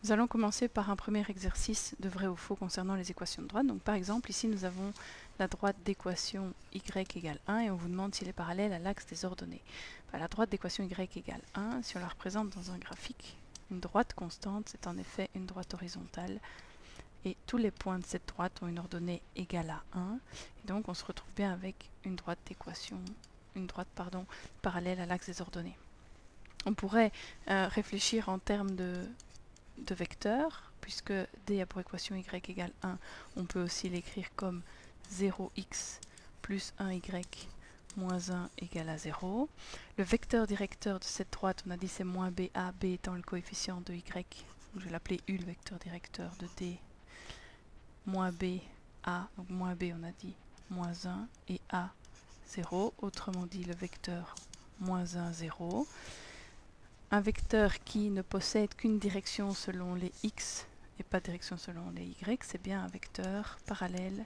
Nous allons commencer par un premier exercice de vrai ou faux concernant les équations de droite. Donc par exemple, ici nous avons la droite d'équation y égale 1 et on vous demande s'il est parallèle à l'axe des ordonnées. La droite d'équation y égale 1, si on la représente dans un graphique, une droite constante, c'est en effet une droite horizontale. Et tous les points de cette droite ont une ordonnée égale à 1. Et donc on se retrouve bien avec une droite parallèle à l'axe des ordonnées. On pourrait réfléchir en termes de vecteurs, puisque d a pour équation y égale 1, on peut aussi l'écrire comme 0x plus 1y moins 1 égale à 0. Le vecteur directeur de cette droite, on a dit c'est moins ba, b étant le coefficient de y, je vais l'appeler u, le vecteur directeur de d, moins b, a, donc moins b on a dit moins 1 et a 0, autrement dit le vecteur moins 1, 0. Un vecteur qui ne possède qu'une direction selon les x et pas de direction selon les y, c'est bien un vecteur parallèle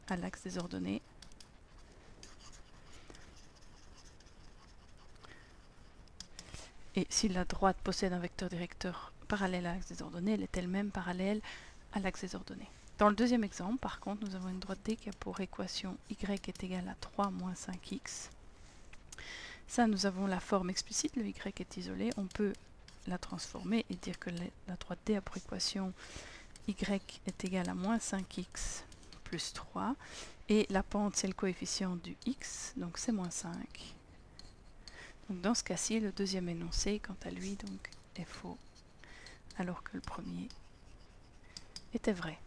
à l'axe des ordonnées. Et si la droite possède un vecteur directeur parallèle à l'axe des ordonnées, elle est elle-même parallèle à l'axe des ordonnées. Dans le deuxième exemple, par contre, nous avons une droite D qui a pour équation y est égale à 3 moins 5x. Ça, nous avons la forme explicite, le y est isolé. On peut la transformer et dire que la droite D a pour équation y est égal à moins 5x plus 3. Et la pente, c'est le coefficient du x, donc c'est moins 5. Donc dans ce cas-ci, le deuxième énoncé, quant à lui, donc, est faux, alors que le premier était vrai.